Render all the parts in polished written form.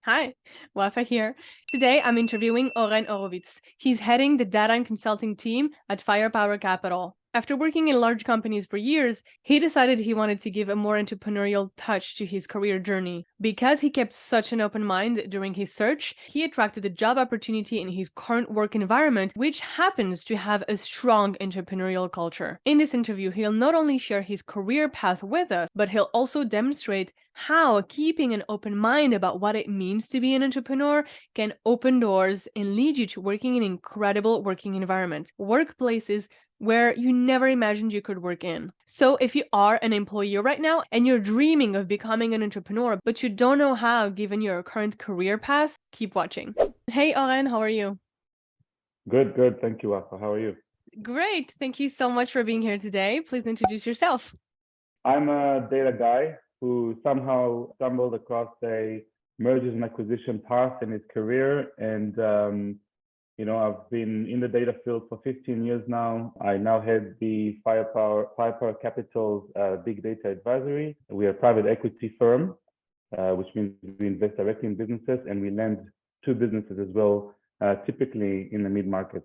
Hi, Wafa here. Today I'm interviewing Oren Horovitz. He's heading the data and consulting team at Firepower Capital. After working in large companies for years, he decided he wanted to give a more entrepreneurial touch to his career journey. Because he kept such an open mind during his search, he attracted a job opportunity in his current work environment, which happens to have a strong entrepreneurial culture. In this interview, he'll not only share his career path with us, but he'll also demonstrate how keeping an open mind about what it means to be an entrepreneur can open doors and lead you to working in incredible working environments, workplaces where you never imagined you could work in. So if you are an employee right now and you're dreaming of becoming an entrepreneur, but you don't know how given your current career path, keep watching. Hey, Oren, how are you? Good. Thank you, Wafa. How are you? Great. Thank you so much for being here today. Please introduce yourself. I'm a data guy who somehow stumbled across a mergers and acquisition path in his career. And, I've been in the data field for 15 years now. I now head the Firepower Capital's Big Data Advisory. We are a private equity firm, which means we invest directly in businesses and we lend to businesses as well, typically in the mid-market.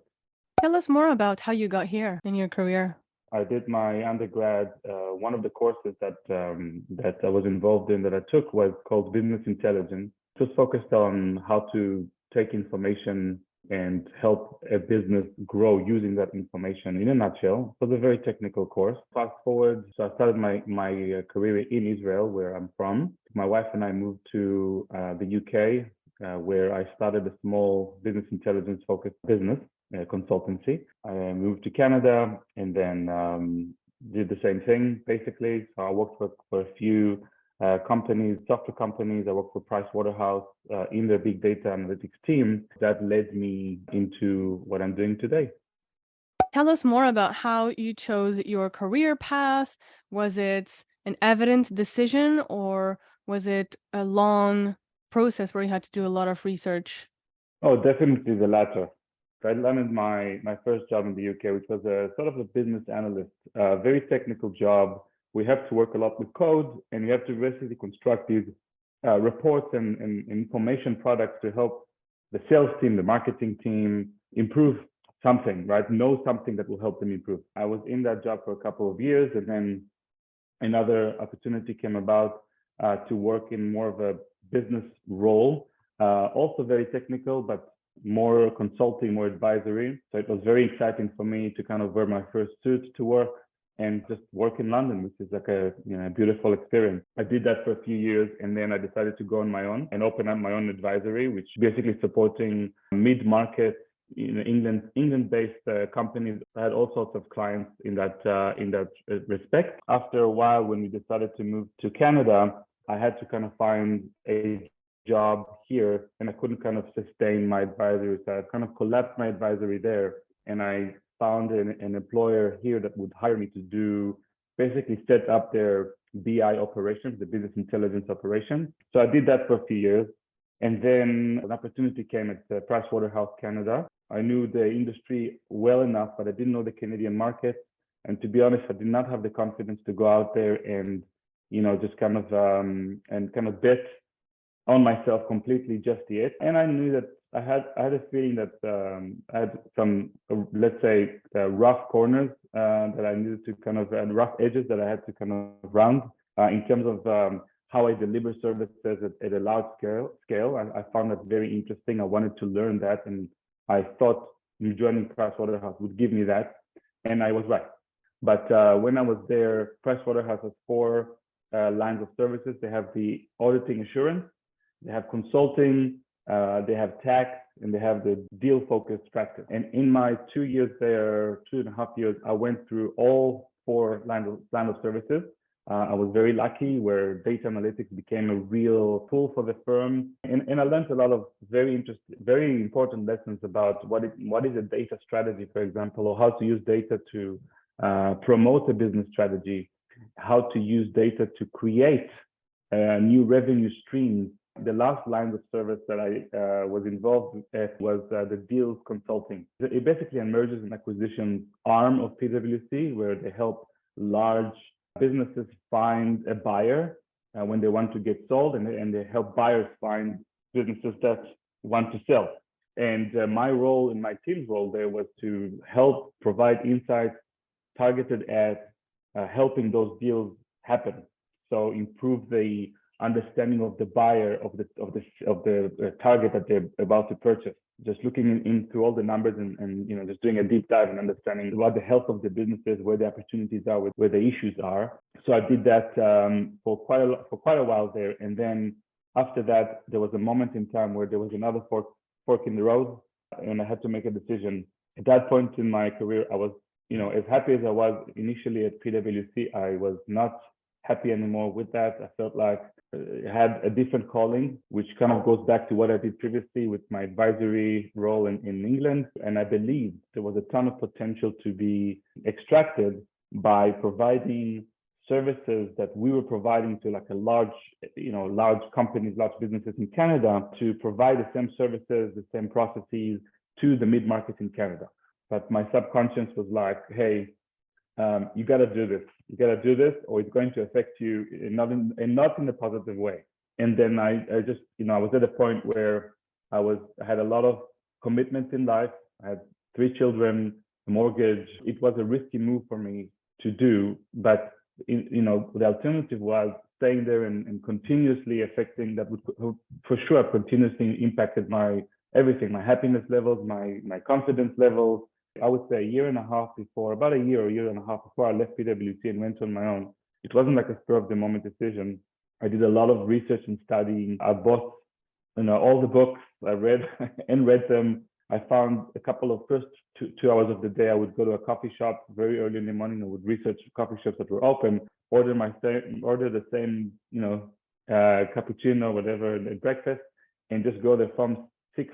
Tell us more about how you got here in your career. I did my undergrad. One of the courses that I was involved in that I took was called Business Intelligence. It was focused on how to take information and help a business grow using that information in a nutshell. It was a very technical course. Fast forward, so I started my career in Israel, where I'm from. My wife and I moved to the UK, where I started a small business intelligence focused business. Consultancy. I moved to Canada and then did the same thing basically. So I worked for a few companies, software companies. I worked for Pricewaterhouse in the big data analytics team. That led me into what I'm doing today. Tell us more about how you chose your career path. Was it an evident decision or was it a long process where you had to do a lot of research? Oh, definitely the latter. I landed my first job in the UK, which was a sort of a business analyst, very technical job. We have to work a lot with code, and you have to basically construct these reports and information products to help the sales team, the marketing team improve something, right? Know something that will help them improve. I was in that job for a couple of years, and then another opportunity came about to work in more of a business role, also very technical, but more consulting, more advisory. So it was very exciting for me to kind of wear my first suit to work and just work in London, which is like a beautiful experience. I did that for a few years, and then I decided to go on my own and open up my own advisory, which basically supporting mid-market, England-based companies. I had all sorts of clients in that respect. After a while, when we decided to move to Canada, I had to kind of find a job here, and I couldn't kind of sustain my advisory, so I kind of collapsed my advisory there, and I found an employer here that would hire me to do basically set up their BI operations, the business intelligence operations. So I did that for a few years, and then an opportunity came at Pricewaterhouse Canada. I knew the industry well enough, but I didn't know the Canadian market, and to be honest, I did not have the confidence to go out there and just kind of bet on myself completely just yet. And I knew that I had a feeling that I had some, let's say, rough corners that I needed to kind of, and rough edges that I had to kind of round in terms of how I deliver services at a large scale. I found that very interesting. I wanted to learn that, and I thought joining Pricewaterhouse would give me that, and I was right. But when I was there, Pricewaterhouse has four lines of services. They have the auditing assurance, they have consulting, they have tax, and they have the deal-focused practice. And in my 2 years there, 2.5 years, I went through all four lines of services. I was very lucky where data analytics became a real tool for the firm. And I learned a lot of very important lessons about what is a data strategy, for example, or how to use data to promote a business strategy, how to use data to create new revenue streams. The last line of service that I was involved with was the deals consulting. It basically a mergers and acquisitions arm of PwC, where they help large businesses find a buyer when they want to get sold, and they help buyers find businesses that want to sell. And my role and my team's role there was to help provide insights targeted at helping those deals happen. So improve the understanding of the buyer of the target that they're about to purchase. Just looking into all the numbers and just doing a deep dive and understanding what the health of the business is, where the opportunities are, where the issues are. So I did that for quite a while there, and then after that there was a moment in time where there was another fork in the road, and I had to make a decision. At that point in my career, I was, as happy as I was initially at PwC, I was not happy anymore with that. I felt like I had a different calling, which kind of goes back to what I did previously with my advisory role in England. And I believed there was a ton of potential to be extracted by providing services that we were providing to like a large companies, large businesses in Canada, to provide the same services, the same processes to the mid-market in Canada. But my subconscious was like, hey, you got to do this. You got to do this, or it's going to affect you not in a positive way. And then I just, I was at a point where I had a lot of commitments in life. I had 3 children, a mortgage. It was a risky move for me to do, but the alternative was staying there and continuously affecting that would for sure continuously impacted my everything, my happiness levels, my confidence levels. I would say about a year and a half before I left PwC and went on my own. It wasn't like a spur of the moment decision. I did a lot of research and studying. I bought, all the books I read and read them. I found a couple of first 2 hours of the day, I would go to a coffee shop very early in the morning. I would research coffee shops that were open, order the same, cappuccino, whatever, and breakfast, and just go there from 6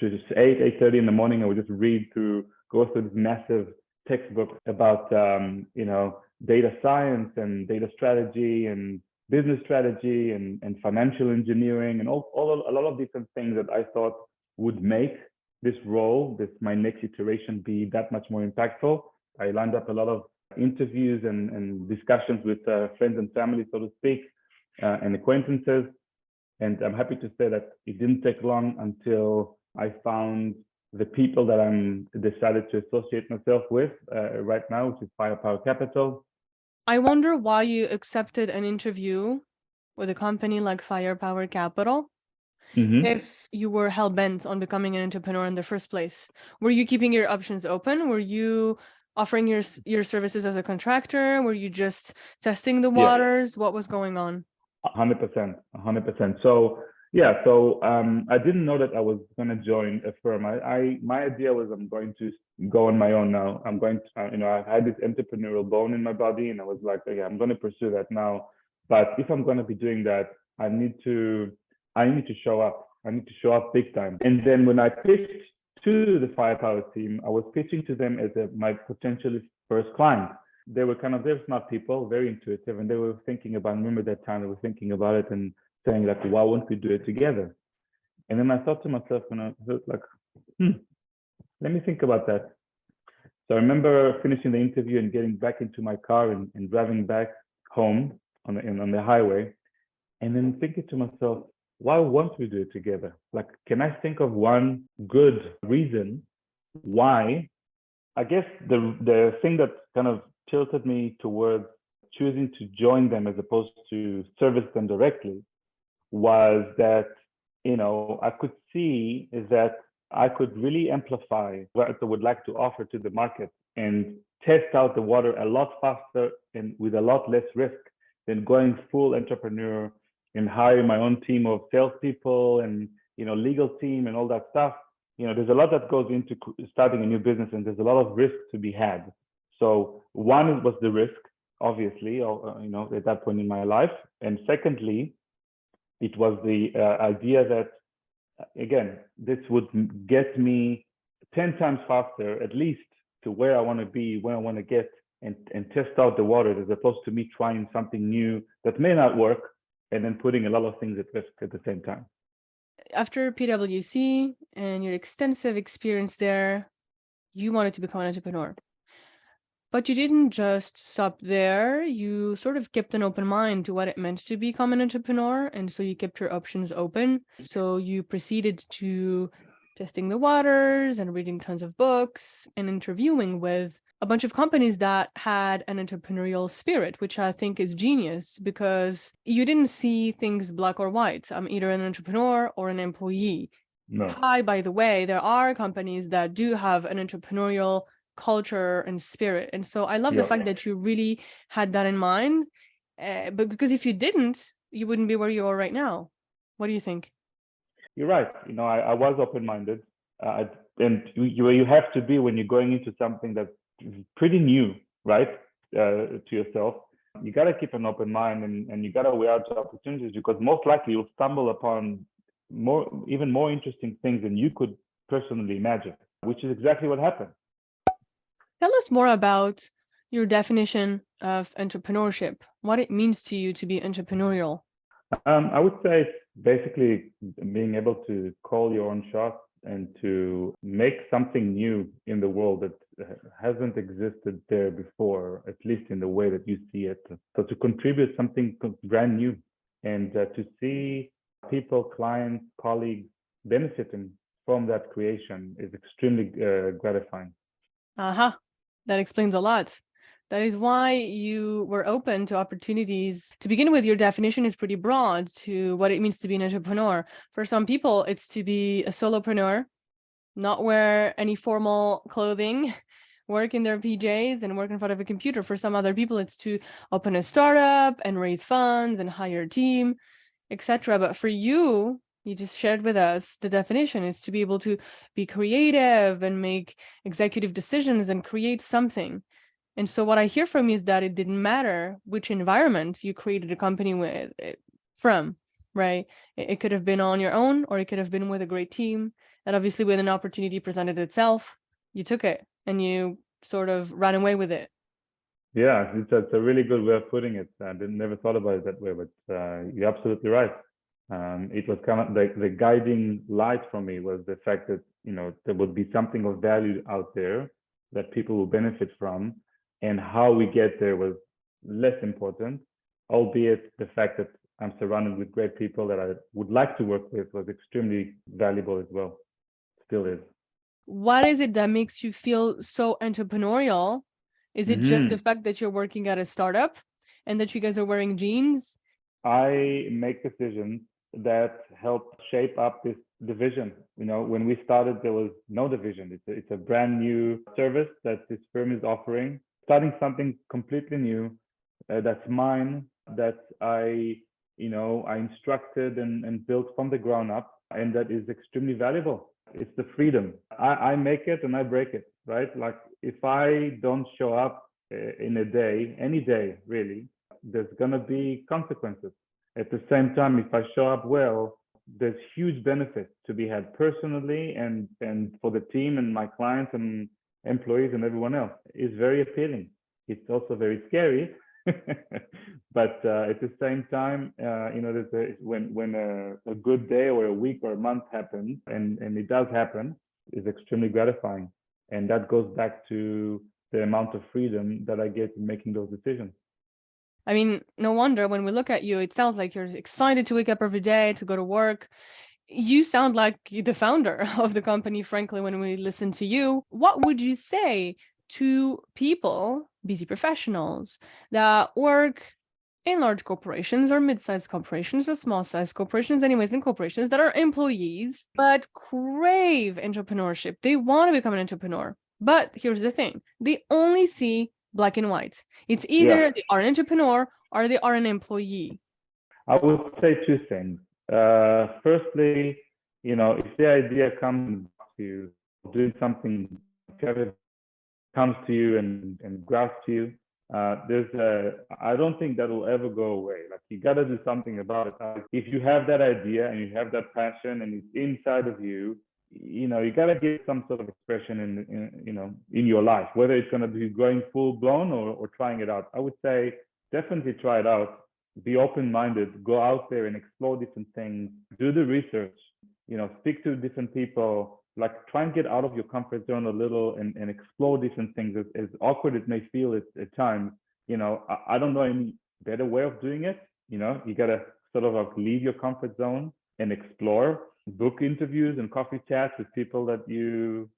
to 8:30 in the morning. I would just go through this massive textbook about, data science and data strategy and business strategy and financial engineering and a lot of different things that I thought would make this role, my next iteration, be that much more impactful. I lined up a lot of interviews and discussions with friends and family, so to speak, and acquaintances. And I'm happy to say that it didn't take long until I found the people that I'm decided to associate myself with right now, which is Firepower Capital. I wonder why you accepted an interview with a company like Firepower Capital. Mm-hmm. If you were hell-bent on becoming an entrepreneur in the first place. Were you keeping your options open? Were you offering your services as a contractor? Were you just testing the waters? What was going on? 100%. So I didn't know that I was going to join a firm. My idea was I'm going to go on my own now. I'm going to, I had this entrepreneurial bone in my body, and I was like, okay, I'm going to pursue that now. But if I'm going to be doing that, I need to show up. I need to show up big time. And then when I pitched to the Firepower team, I was pitching to them as my potentially first client. They're smart people, very intuitive, and they were thinking about, remember that time they were thinking about it and saying like, why won't we do it together? And then I thought to myself, and I was like, let me think about that. So I remember finishing the interview and getting back into my car and driving back home on the highway, and then thinking to myself, why won't we do it together? Like, can I think of one good reason why? I guess the thing that kind of tilted me towards choosing to join them as opposed to service them directly was that, I could see is that I could really amplify what I would like to offer to the market and test out the water a lot faster and with a lot less risk than going full entrepreneur and hiring my own team of salespeople and, legal team and all that stuff. There's a lot that goes into starting a new business, and there's a lot of risk to be had. So one was the risk, obviously, at that point in my life. And secondly, it was the idea that, again, this would get me 10 times faster, at least, to where I want to be, where I want to get, and test out the water, as opposed to me trying something new that may not work and then putting a lot of things at risk at the same time. After PwC and your extensive experience there, you wanted to become an entrepreneur. But you didn't just stop there. You sort of kept an open mind to what it meant to become an entrepreneur. And so you kept your options open. So you proceeded to testing the waters and reading tons of books and interviewing with a bunch of companies that had an entrepreneurial spirit, which I think is genius because you didn't see things black or white. I'm either an entrepreneur or an employee. No. Hi, by the way, there are companies that do have an entrepreneurial culture and spirit. And so I love the fact that you really had that in mind. But because if you didn't, you wouldn't be where you are right now. What do you think? You're right. I was open-minded, and you have to be when you're going into something that's pretty new, right? To yourself, you got to keep an open mind, and you got to weigh out the opportunities because most likely you'll stumble upon even more interesting things than you could personally imagine, which is exactly what happened. Tell us more about your definition of entrepreneurship, what it means to you to be entrepreneurial. I would say it's basically being able to call your own shots and to make something new in the world that hasn't existed there before, at least in the way that you see it. So to contribute something brand new and to see people, clients, colleagues benefiting from that creation is extremely gratifying. Aha, that explains a lot. That is why you were open to opportunities. To begin with, your definition is pretty broad to what it means to be an entrepreneur. For some people, it's to be a solopreneur, not wear any formal clothing, work in their PJs and work in front of a computer. For some other people, it's to open a startup and raise funds and hire a team, etc. But for you, you just shared with us the definition is to be able to be creative and make executive decisions and create something. And so what I hear from you is that it didn't matter which environment you created a company with from, right? It could have been on your own, or it could have been with a great team. And obviously when an opportunity presented itself, you took it and you sort of ran away with it. Yeah, it's a really good way of putting it. I never thought about it that way, but you're absolutely right. It was kind of the guiding light for me was the fact that, there would be something of value out there that people will benefit from. And how we get there was less important, albeit the fact that I'm surrounded with great people that I would like to work with was extremely valuable as well. Still is. What is it that makes you feel so entrepreneurial? Is it just the fact that you're working at a startup and that you guys are wearing jeans? I make decisions that help shape up this division. When we started, there was no division. It's a brand new service that this firm is offering, starting something completely new. That's mine, that I instructed and built from the ground up, and that is extremely valuable. It's the freedom. I make it and I break it, right? Like if I don't show up in a day, any day really, there's gonna be consequences. At the same time, if I show up well, there's huge benefits to be had personally and for the team and my clients and employees and everyone else. It's very appealing. It's also very scary, but at the same time, when a good day or a week or a month happens, and it does happen, is extremely gratifying, and that goes back to the amount of freedom that I get in making those decisions. I mean, no wonder when we look at you, it sounds like you're excited to wake up every day to go to work. You sound like the founder of the company, frankly, when we listen to you. What would you say to people, busy professionals that work in large corporations or mid-sized corporations or small-sized corporations, anyways, in corporations that are employees, but crave entrepreneurship? They want to become an entrepreneur. But here's the thing, they only see black and white. It's either they are an entrepreneur or they are an employee. I would say two things. Firstly, if the idea comes to you, doing something comes to you and grasps you, I don't think that will ever go away. Like you got to do something about it. If you have that idea and you have that passion and it's inside of you, you got to get some sort of expression in your life, whether it's going to be going full blown or trying it out. I would say definitely try it out. Be open-minded, go out there and explore different things, do the research, speak to different people, like try and get out of your comfort zone a little and explore different things. As awkward it may feel at times, I don't know any better way of doing it. You gotta sort of like leave your comfort zone and explore, book interviews and coffee chats with people that you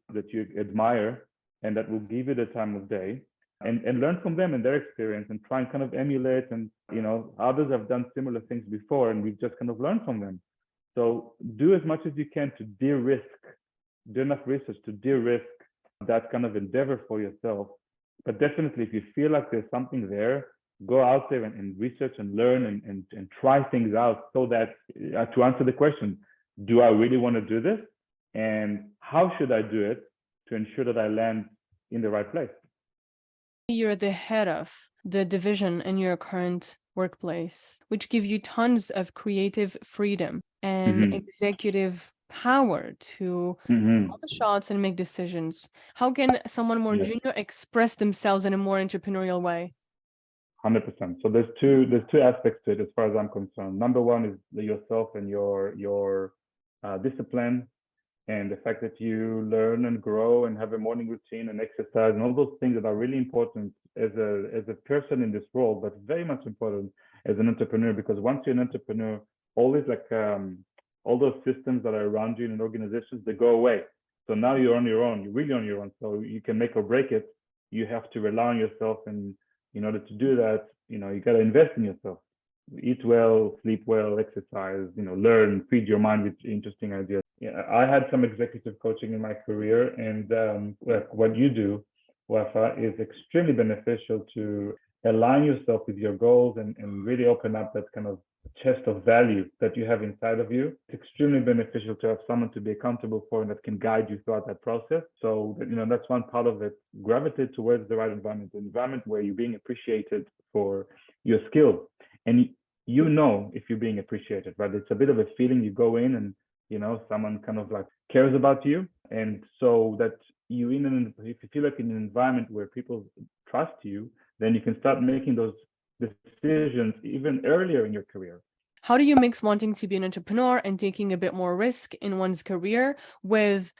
admire and that will give you the time of day, and learn from them and their experience, and try and kind of emulate. And others have done similar things before, and we've just kind of learned from them. So do as much as you can to de-risk, do enough research to de-risk that kind of endeavor for yourself. But definitely, if you feel like there's something there, go out there and research and learn and try things out, so that to answer the question, do I really want to do this? And how should I do it to ensure that I land in the right place? You're the head of the division in your current workplace, which give you tons of creative freedom and executive power to call the shots and make decisions. How can someone more junior express themselves in a more entrepreneurial way? 100%. So there's two aspects to it as far as I'm concerned. Number one is yourself and your discipline, and the fact that you learn and grow and have a morning routine and exercise and all those things that are really important as a person in this role, but very much important as an entrepreneur. Because once you're an entrepreneur, always like all those systems that are around you in organizations, they go away. So now you're on your own. You're really on your own. So you can make or break it. You have to rely on yourself, and in order to do that, you got to invest in yourself. Eat well, sleep well, exercise, learn, feed your mind with interesting ideas. I had some executive coaching in my career, and what you do, Wafa, is extremely beneficial to align yourself with your goals and really open up that kind of chest of value that you have inside of you. It's extremely beneficial to have someone to be accountable for and that can guide you throughout that process. So, that's one part of it. Gravitate towards the right environment, an environment where you're being appreciated for your skills. And if you're being appreciated, right? It's a bit of a feeling. You go in and, someone kind of like cares about you. And so that if you feel like in an environment where people trust you, then you can start making those decisions even earlier in your career. How do you mix wanting to be an entrepreneur and taking a bit more risk in one's career with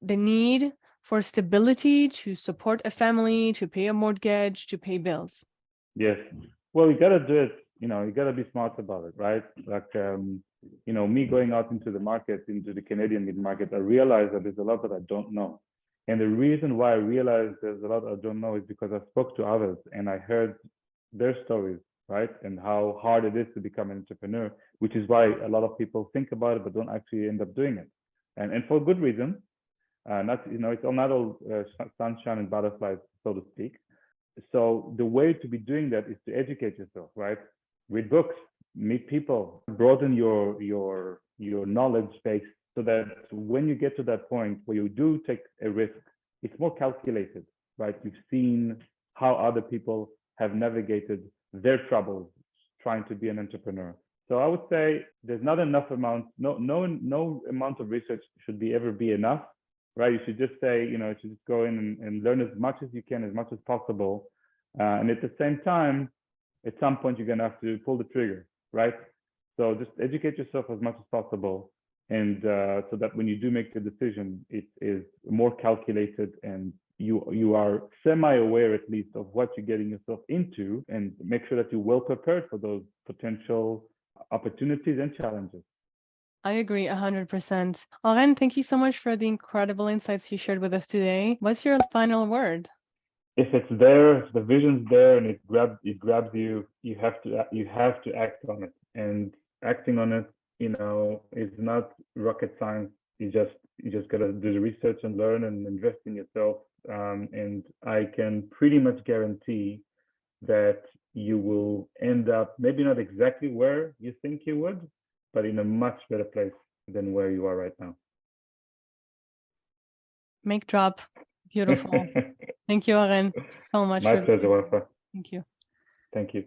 the need for stability to support a family, to pay a mortgage, to pay bills? Yes. Well, you got to do it. You got to be smart about it, right? Like, me going out into the market, into the Canadian mid-market, I realized that there's a lot that I don't know. And the reason why I realized there's a lot I don't know is because I spoke to others and I heard their stories, right? And how hard it is to become an entrepreneur, which is why a lot of people think about it, but don't actually end up doing it. And for good reason. It's not all sunshine and butterflies, so to speak. So the way to be doing that is to educate yourself, right? Read books, meet people, broaden your knowledge base, so that when you get to that point where you do take a risk, it's more calculated, right? You've seen how other people have navigated their troubles trying to be an entrepreneur. So I would say there's not enough amount, no amount of research should ever be enough, right? You should just say, you should just go in and learn as much as you can, as much as possible. And at the same time, at some point, you're going to have to pull the trigger, right? So just educate yourself as much as possible. And so that when you do make the decision, it is more calculated and you are semi-aware at least of what you're getting yourself into, and make sure that you're well prepared for those potential opportunities and challenges. I agree 100%. Oren, thank you so much for the incredible insights you shared with us today. What's your final word? If it's there, if the vision's there and it grabs you, you have to act on it. And acting on it, is not rocket science. You just gotta do the research and learn and invest in yourself. And I can pretty much guarantee that you will end up maybe not exactly where you think you would, but in a much better place than where you are right now. Make drop. Beautiful. Thank you, Oren, so much. My pleasure, Wafa. Thank you. Thank you.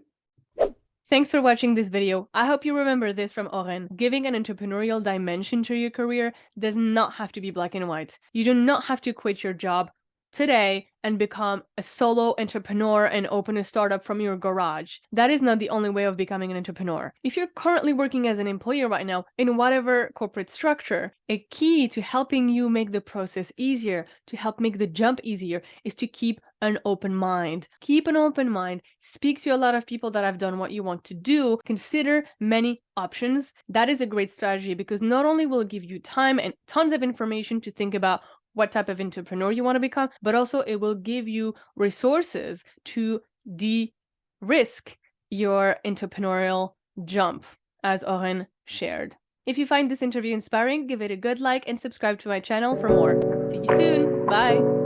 Thanks for watching this video. I hope you remember this from Oren. Giving an entrepreneurial dimension to your career does not have to be black and white. You do not have to quit your job today and become a solo entrepreneur and open a startup from your garage. That is not the only way of becoming an entrepreneur. If you're currently working as an employee right now in whatever corporate structure, a key to helping you make the process easier, to help make the jump easier, is to keep an open mind. Keep an open mind. Speak to a lot of people that have done what you want to do. Consider many options. That is a great strategy because not only will it give you time and tons of information to think about what type of entrepreneur you want to become, but also it will give you resources to de-risk your entrepreneurial jump, as Oren shared. If you find this interview inspiring, give it a good like and subscribe to my channel for more. See you soon. Bye.